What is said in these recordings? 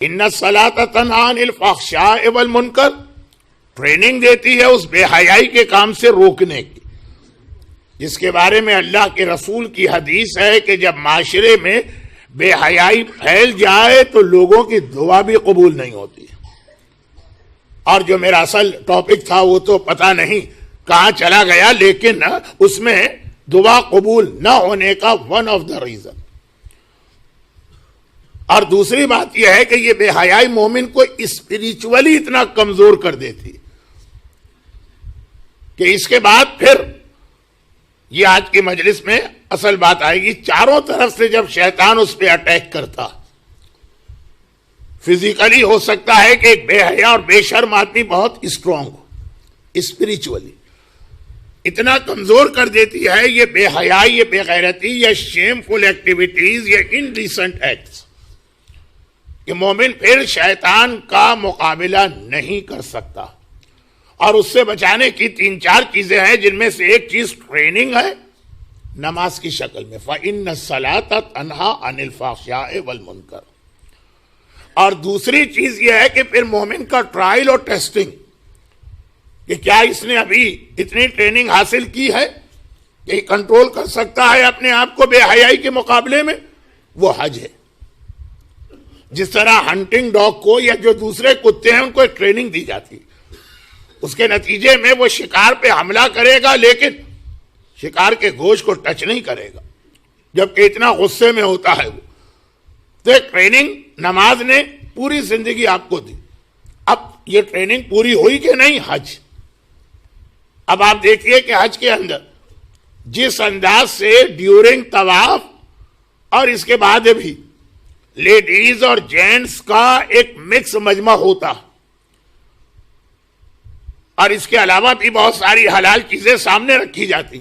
ان الصلاۃ تنہی عن الفحشاء والمنکر، ٹریننگ دیتی ہے اس بے حیائی کے کام سے روکنے کی، جس کے بارے میں اللہ کے رسول کی حدیث ہے کہ جب معاشرے میں بے حیائی پھیل جائے تو لوگوں کی دعا بھی قبول نہیں ہوتی۔ اور جو میرا اصل ٹاپک تھا وہ تو پتہ نہیں کہاں چلا گیا، لیکن اس میں دعا قبول نہ ہونے کا ون آف دا ریزن۔ اور دوسری بات یہ ہے کہ یہ بے حیائی مومن کو اسپریچولی اتنا کمزور کر دیتی کہ اس کے بعد پھر یہ آج کی مجلس میں اصل بات آئے گی، چاروں طرف سے جب شیطان اس پہ اٹیک کرتا، فزیکلی ہو سکتا ہے کہ ایک بے حیا اور بے شرم آدمی بہت اسٹرانگ ہو، اسپریچولی اتنا کمزور کر دیتی ہے یہ بے حیائی، یہ بے غیرتی، یہ شیم فل ایکٹیویٹیز، یہ انڈیسنٹ ایکٹس، کہ مومن پھر شیطان کا مقابلہ نہیں کر سکتا۔ اور اس سے بچانے کی 3-4 چیزیں ہیں، جن میں سے ایک چیز ٹریننگ ہے نماز کی شکل میں، فَإِنَّ الصَّلَاةَ تَنْهَىٰ عَنِ الْفَحْشَاءِ وَالْمُنکَرِ۔ اور دوسری چیز یہ ہے کہ پھر مومن کا ٹرائل اور ٹیسٹنگ، کہ کیا اس نے ابھی اتنی ٹریننگ حاصل کی ہے کہ یہ کنٹرول کر سکتا ہے اپنے آپ کو بے حیائی کے مقابلے میں، وہ حج ہے۔ جس طرح ہنٹنگ ڈاگ کو یا جو دوسرے کتے ہیں ان کو ایک ٹریننگ دی جاتی، اس کے نتیجے میں وہ شکار پہ حملہ کرے گا لیکن شکار کے گوشت کو ٹچ نہیں کرے گا، جبکہ اتنا غصے میں ہوتا ہے وہ۔ تو ایک ٹریننگ نماز نے پوری زندگی آپ کو دی۔ اب یہ ٹریننگ پوری ہوئی کہ نہیں؟ حج۔ اب آپ دیکھیے کہ حج کے اندر جس انداز سے ڈیورنگ طواف اور اس کے بعد بھی لیڈیز اور جینٹس کا ایک مکس مجمع ہوتا، اور اس کے علاوہ بھی بہت ساری حلال چیزیں سامنے رکھی جاتی۔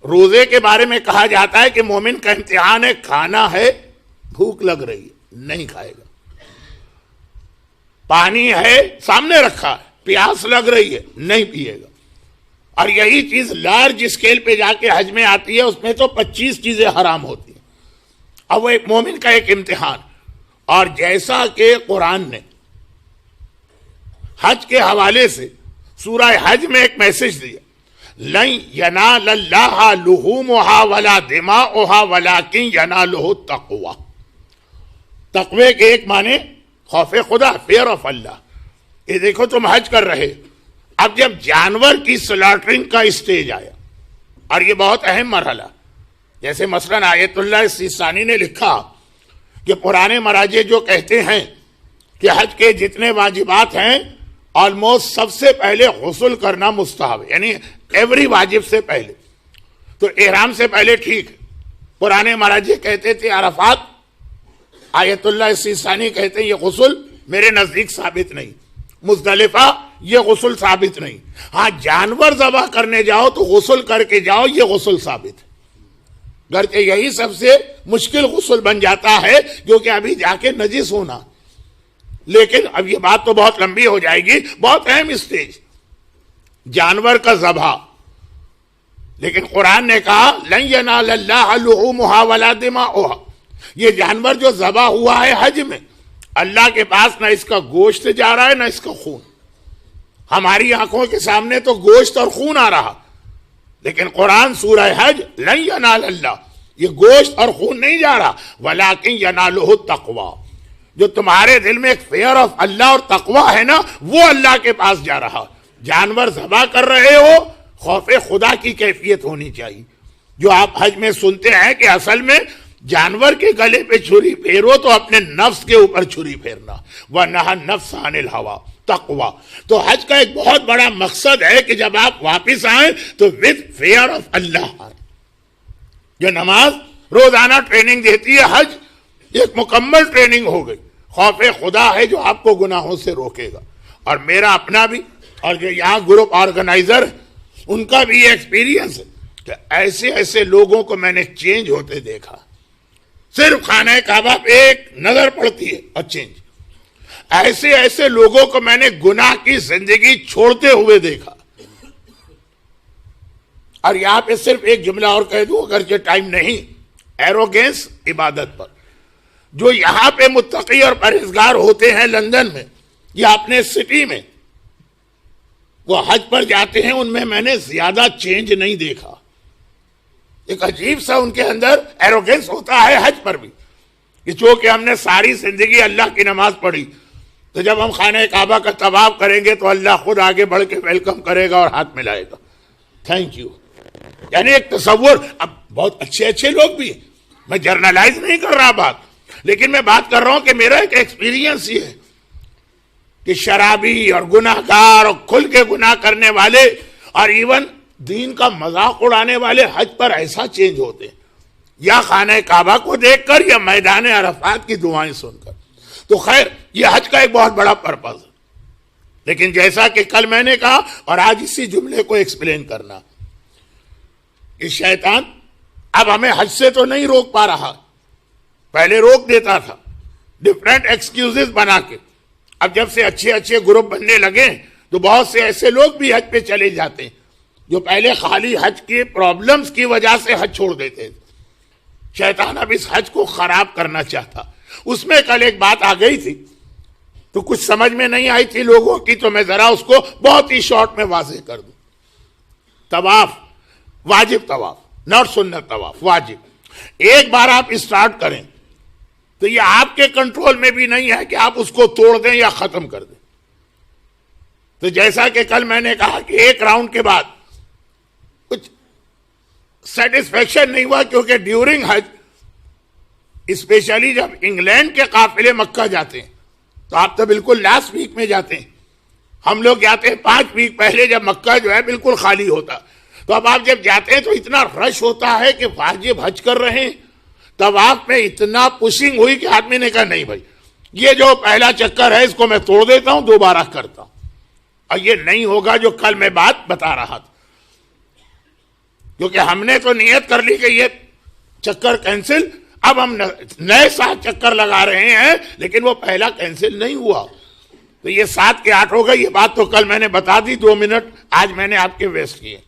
روزے کے بارے میں کہا جاتا ہے کہ مومن کا امتحان ہے، کھانا ہے، بھوک لگ رہی ہے، نہیں کھائے گا۔ پانی ہے سامنے رکھا ہے، پیاس لگ رہی ہے، نہیں پیے گا۔ اور یہی چیز لارج اسکیل پہ جا کے حج میں آتی ہے، اس میں تو 25 چیزیں حرام ہوتی ہیں۔ اب وہ ایک مومن کا ایک امتحان۔ اور جیسا کہ قرآن نے حج کے حوالے سے سورہ حج میں ایک میسج دیا، لن ینال اللہ لحومها ولا دماؤها ولکن ینالہ التقوی۔ تقوی کے ایک معنی خوف خدا، فیئر آف اللہ۔ یہ دیکھو تم حج کر رہے، اب جب جانور کی سلاٹرنگ کا اسٹیج آیا، اور یہ بہت اہم مرحلہ، جیسے مثلا آیت اللہ سیستانی نے لکھا کہ پرانے مراجع جو کہتے ہیں کہ حج کے جتنے واجبات ہیں آلموسٹ سب سے پہلے غسل کرنا مستحب ہے، یعنی ایوری واجب سے پہلے۔ تو احرام سے پہلے ٹھیک ہے، پرانے مراجع کہتے تھے عرفات، آیت اللہ سیستانی کہتے ہیں یہ غسل میرے نزدیک ثابت نہیں، مزدلفہ یہ غسل ثابت نہیں، ہاں جانور ذبح کرنے جاؤ تو غسل کر کے جاؤ، یہ غسل ثابت ہے، گرچہ یہی سب سے مشکل غسل بن جاتا ہے کیونکہ ابھی جا کے نجس ہونا۔ لیکن اب یہ بات تو بہت لمبی ہو جائے گی، بہت اہم اسٹیج جانور کا ذبح۔ لیکن قرآن نے کہا لن ینال اللہ لحومها ولا دماؤها، یہ جانور جو ذبح ہوا ہے حج میں، اللہ کے پاس نہ اس کا گوشت جا رہا ہے نہ اس کا خون۔ ہماری آنکھوں کے سامنے تو گوشت اور خون آ رہا، لیکن قرآن سورہ حج لن ینال اللہ، یہ گوشت اور خون نہیں جا رہا، ولیکن ینالہ التقوی، جو تمہارے دل میں ایک فیئر آف اللہ اور تقوی ہے نا، وہ اللہ کے پاس جا رہا۔ جانور ذبح کر رہے ہو، خوف خدا کی کیفیت ہونی چاہیے۔ جو آپ حج میں سنتے ہیں کہ اصل میں جانور کے گلے پہ چھری پھیرو تو اپنے نفس کے اوپر چھری پھیرنا، وَنَهَا النَّفْسَ عَنِ الْهَوَىٰ، تقوی۔ تو حج کا ایک بہت بڑا مقصد ہے کہ جب آپ واپس آئیں تو with fear of اللہ آئیں۔ جو نماز روزانہ ٹریننگ دیتی ہے، حج ایک مکمل ٹریننگ ہو گئی، خوف خدا ہے جو آپ کو گناہوں سے روکے گا۔ اور میرا اپنا بھی اور جو یہاں گروپ آرگنائزر ان کا بھی ایکسپیرینس ہے کہ ایسے ایسے لوگوں کو میں نے چینج ہوتے دیکھا، صرف خانہ کعبہ پہ ایک نظر پڑتی ہے اور چینج۔ ایسے ایسے لوگوں کو میں نے گناہ کی زندگی چھوڑتے ہوئے دیکھا۔ اور یہاں پہ صرف ایک جملہ اور کہہ دوں اگرچہ ٹائم نہیں، ایروگینس عبادت پر۔ جو یہاں پہ متقی اور پرہیزگار ہوتے ہیں لندن میں یا اپنے سٹی میں، وہ حج پر جاتے ہیں، ان میں نے زیادہ چینج نہیں دیکھا. ایک عجیب سا ان کے اندر ایروگنس ہوتا ہے حج پر بھی، کہ چونکہ ہم نے ساری زندگی اللہ کی نماز پڑھی، تو جب ہم خانہ کعبہ کا طواف کریں گے تو اللہ خود آگے بڑھ کے ویلکم کرے گا اور ہاتھ ملائے گا، تھینک یو. یعنی ایک تصور. اب بہت اچھے لوگ بھی ہیں، میں جرنلائز نہیں کر رہا بات، لیکن میں بات کر رہا ہوں کہ میرا ایک ایکسپیرینس یہ ہے کہ شرابی اور گناہ گار اور کھل کے گناہ کرنے والے اور ایون دین کا مذاق اڑانے والے حج پر ایسا چینج ہوتے ہیں، یا خانہ کعبہ کو دیکھ کر یا میدان عرفات کی دعائیں سن کر. تو خیر، یہ حج کا ایک بہت بڑا پرپز ہے. لیکن جیسا کہ کل میں نے کہا اور آج اسی جملے کو ایکسپلین کرنا، کہ شیطان اب ہمیں حج سے تو نہیں روک پا رہا، پہلے روک دیتا تھا ڈفرینٹ ایکسکیوزز بنا کے. اب جب سے اچھے گروپ بننے لگے تو بہت سے ایسے لوگ بھی حج پہ چلے جاتے ہیں جو پہلے خالی حج کی پرابلمز کی وجہ سے حج چھوڑ دیتے تھے. شیطان اب اس حج کو خراب کرنا چاہتا. اس میں کل ایک بات آ گئی تھی تو کچھ سمجھ میں نہیں آئی تھی لوگوں کی، تو میں ذرا اس کو بہت ہی شارٹ میں واضح کر دوں. طواف واجب، طواف ناٹ سنت، طواف واجب. ایک بار آپ اسٹارٹ کریں تو یہ آپ کے کنٹرول میں بھی نہیں ہے کہ آپ اس کو توڑ دیں یا ختم کر دیں. تو جیسا کہ کل میں نے کہا کہ ایک راؤنڈ کے بعد کچھ سیٹسفیکشن نہیں ہوا، کیونکہ ڈیورنگ حج اسپیشلی جب انگلینڈ کے قافلے مکہ جاتے ہیں تو آپ تو بالکل لاسٹ ویک میں جاتے ہیں، ہم لوگ جاتے ہیں 5 ویک پہلے جب مکہ جو ہے بالکل خالی ہوتا. تو اب آپ جب جاتے ہیں تو اتنا رش ہوتا ہے کہ واجب حج کر رہے ہیں. طواف میں اتنا پشنگ ہوئی کہ آدمی نے کہا نہیں بھائی، یہ جو پہلا چکر ہے اس کو میں توڑ دیتا ہوں، دوبارہ کرتا ہوں. اور یہ نہیں ہوگا جو کل میں بات بتا رہا تھا، کیونکہ ہم نے تو نیت کر لی کہ یہ چکر کینسل، اب ہم نئے 7 چکر لگا رہے ہیں، لیکن وہ پہلا کینسل نہیں ہوا. تو یہ 7 کے 8 ہو گئے. یہ بات تو کل میں نے بتا دی، 2 منٹ آج میں نے آپ کے ویسٹ کیے.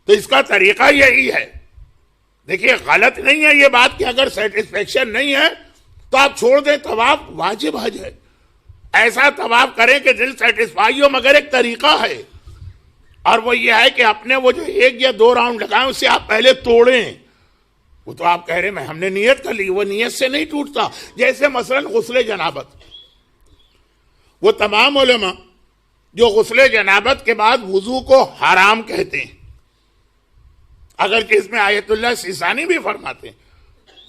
تو اس کا طریقہ یہی ہے. دیکھیے غلط نہیں ہے یہ بات کہ اگر سیٹسفیکشن نہیں ہے تو آپ چھوڑ دیں. طواف واجب حج ہے، ایسا طواف کریں کہ دل سیٹسفائی ہو، مگر ایک طریقہ ہے، اور وہ یہ ہے کہ اپنے وہ جو 1 یا 2 راؤنڈ لگائیں اسے آپ پہلے توڑیں. وہ تو آپ کہہ رہے ہیں ہم نے نیت کر لی، وہ نیت سے نہیں ٹوٹتا. جیسے مثلا غسل جنابت، وہ تمام علماء جو غسل جنابت کے بعد وضو کو حرام کہتے ہیں، اگرچہ اس میں آیت اللہ سیسانی بھی فرماتے ہیں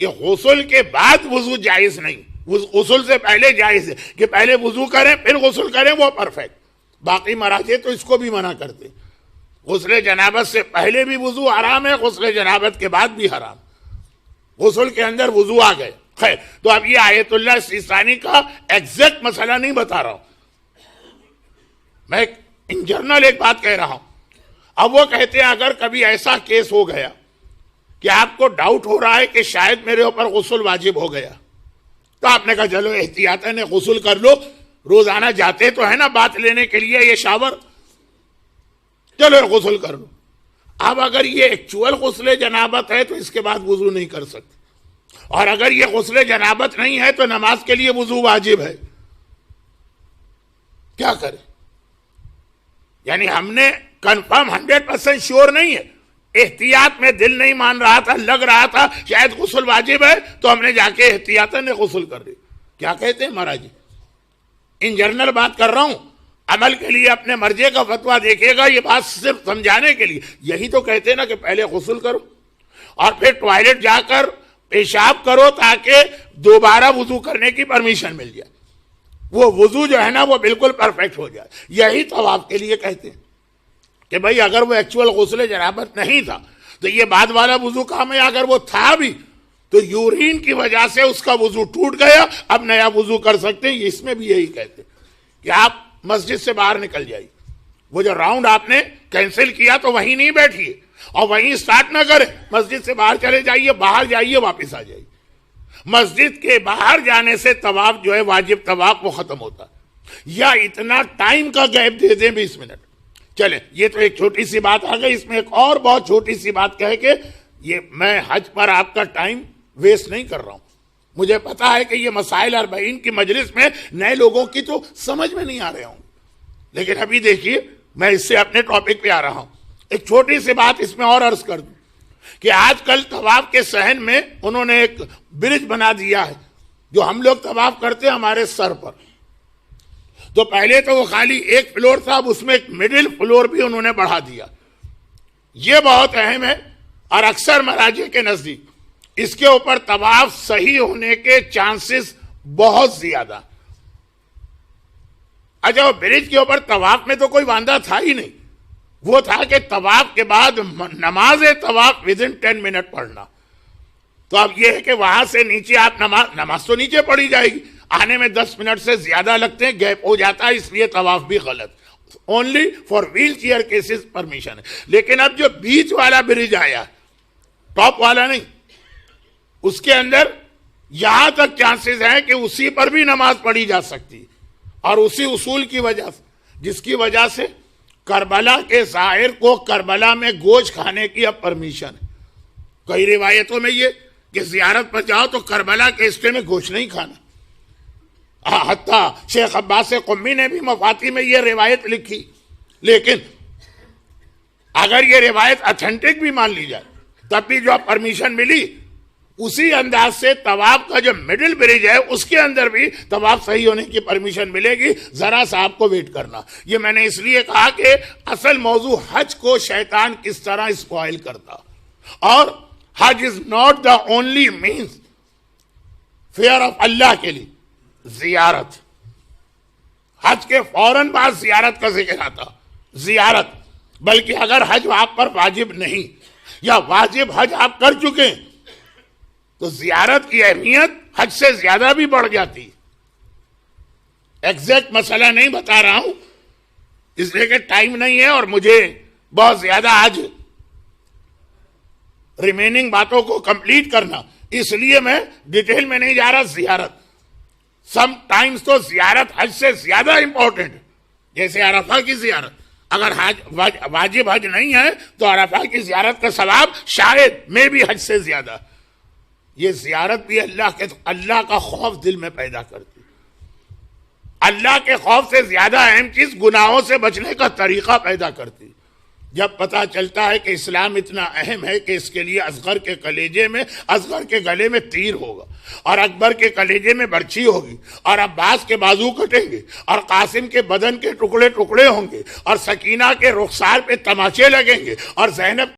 کہ غسل کے بعد وضو جائز نہیں، غسل سے پہلے جائز ہے کہ پہلے وضو کریں پھر غسل کریں، وہ پرفیکٹ. باقی مراجع تو اس کو بھی منع کرتے ہیں. غسل جنابت سے پہلے بھی وضو حرام ہے، غسل جنابت کے بعد بھی حرام. غسل کے اندر وضو آ گئے. خیر، تو اب یہ آیت اللہ سیسانی کا ایگزیکٹ مسئلہ نہیں بتا رہا ہوں، میں ان جنرل ایک بات کہہ رہا ہوں. اب وہ کہتے ہیں اگر کبھی ایسا کیس ہو گیا کہ آپ کو ڈاؤٹ ہو رہا ہے کہ شاید میرے اوپر غسل واجب ہو گیا، تو آپ نے کہا چلو احتیاطاً غسل کر لو، روزانہ جاتے تو ہے نا بات لینے کے لیے یہ شاور، چلو غسل کر لو. اب اگر یہ ایکچوئل غسل جنابت ہے تو اس کے بعد وضو نہیں کر سکتے، اور اگر یہ غسل جنابت نہیں ہے تو نماز کے لیے وضو واجب ہے. کیا کریں؟ یعنی ہم نے کنفرم 100% شیور نہیں ہے، احتیاط میں دل نہیں مان رہا تھا، لگ رہا تھا شاید غسل واجب ہے، تو ہم نے جا کے احتیاطاً غسل کر لی. کیا کہتے ہیں مہاراج جی؟ ان جنرل بات کر رہا ہوں، عمل کے لیے اپنے مرجے کا فتویٰ دیکھیے گا، یہ بات صرف سمجھانے کے لیے. یہی تو کہتے ہیں نا کہ پہلے غسل کرو اور پھر ٹوائلٹ جا کر پیشاب کرو تاکہ دوبارہ وضو کرنے کی پرمیشن مل جائے، وہ وضو جو ہے نا وہ بالکل پرفیکٹ ہو جائے. یہی طواف کے لیے کہتے ہیں کہ بھئی اگر وہ ایکچول غسل جنابت نہیں تھا تو یہ بعد والا وضو کام ہے، اگر وہ تھا بھی تو یورین کی وجہ سے اس کا وضو ٹوٹ گیا، اب نیا وضو کر سکتے ہیں. اس میں بھی یہی کہتے ہیں کہ آپ مسجد سے باہر نکل جائیے، وہ جو راؤنڈ آپ نے کینسل کیا تو وہیں نہیں بیٹھیے اور وہیں سٹارٹ نہ کریں، مسجد سے باہر چلے جائیے، باہر جائیے واپس آ جائیے. مسجد کے باہر جانے سے طواف جو ہے واجب طواف وہ ختم ہوتا ہے. یا اتنا ٹائم کا گیپ دے دیں 20 منٹ. چلیں یہ تو ایک چھوٹی سی بات آ گئی. اس میں ایک اور بہت چھوٹی سی بات کہے کہ یہ میں حج پر آپ کا ٹائم ویسٹ نہیں کر رہا ہوں، مجھے پتا ہے کہ یہ مسائل 40 کی مجلس میں نئے لوگوں کی تو سمجھ میں نہیں آ رہے ہوں، لیکن ابھی دیکھیے میں اس سے اپنے ٹاپک پہ آ رہا ہوں۔ ایک چھوٹی سی بات اس میں اور عرض کر دوں کہ آج کل طواف کے صحن میں انہوں نے ایک برج بنا دیا ہے، جو ہم لوگ طواف کرتے ہیں ہمارے سر پر، تو پہلے تو وہ خالی ایک فلور تھا، اب اس میں ایک مڈل فلور بھی انہوں نے بڑھا دیا۔ یہ بہت اہم ہے، اور اکثر مراجع کے نزدیک اس کے اوپر طواف صحیح ہونے کے چانسز بہت زیادہ۔ اچھا، وہ برج کے اوپر طواف میں تو کوئی واندہ تھا ہی نہیں، وہ تھا کہ طواف کے بعد نماز طواف ودن 10 منٹ پڑھنا۔ تو اب یہ ہے کہ وہاں سے نیچے آپ نماز تو نیچے پڑھی جائے گی، آنے میں 10 منٹ سے زیادہ لگتے ہیں، گیپ ہو جاتا ہے، اس لیے طواف بھی غلط۔ Only for wheel chair cases permission ہے۔ لیکن اب جو بیچ والا برج آیا، ٹاپ والا نہیں، اس کے اندر یہاں تک چانسز ہیں کہ اسی پر بھی نماز پڑھی جا سکتی، اور اسی اصول کی وجہ سے، جس کی وجہ سے کربلا کے زائر کو کربلا میں گوشت کھانے کی اب پرمیشن ہے۔ کئی روایتوں میں یہ کہ زیارت پر جاؤ تو کربلا کے حصے میں گوشت نہیں کھانا۔ حتیٰ شیخ عباس قمی نے بھی مفاتی میں یہ روایت لکھی، لیکن اگر یہ روایت اتھینٹک بھی مان لی جائے تب بھی جو پرمیشن ملی، اسی انداز سے طواف کا جو مڈل برج ہے اس کے اندر بھی طواف صحیح ہونے کی پرمیشن ملے گی۔ ذرا سا آپ کو ویٹ کرنا۔ یہ میں نے اس لیے کہا کہ اصل موضوع حج کو شیطان کس طرح اسپوائل کرتا، اور حج is not the only means fear of Allah کے لیے زیارت۔ حج کے فوراً بعد زیارت کا ذکر آتا، زیارت، بلکہ اگر حج آپ پر واجب نہیں یا واجب حج آپ کر چکے تو زیارت کی اہمیت حج سے زیادہ بھی بڑھ جاتی۔ ایگزیکٹ مسئلہ نہیں بتا رہا ہوں اس لیے کہ ٹائم نہیں ہے، اور مجھے بہت زیادہ آج ریمیننگ باتوں کو کمپلیٹ کرنا، اس لیے میں ڈیٹیل میں نہیں جا رہا۔ زیارت سم ٹائمز تو زیارت حج سے زیادہ امپورٹنٹ، جیسے عرفہ کی زیارت، اگر واجب حج نہیں ہے تو عرفہ کی زیارت کا ثواب شاید میں بھی حج سے زیادہ۔ یہ زیارت بھی اللہ کا خوف دل میں پیدا کرتی۔ اللہ کے خوف سے زیادہ اہم چیز گناہوں سے بچنے کا طریقہ پیدا کرتی۔ جب پتا چلتا ہے کہ اسلام اتنا اہم ہے کہ اس کے لیے اصغر کے گلے میں تیر ہوگا، اور اکبر کے کلیجے میں برچھی ہوگی، اور عباس کے بازو کٹیں گے، اور قاسم کے بدن کے ٹکڑے ٹکڑے ہوں گے، اور سکینہ کے رخسار پہ تماچے لگیں گے، اور زینب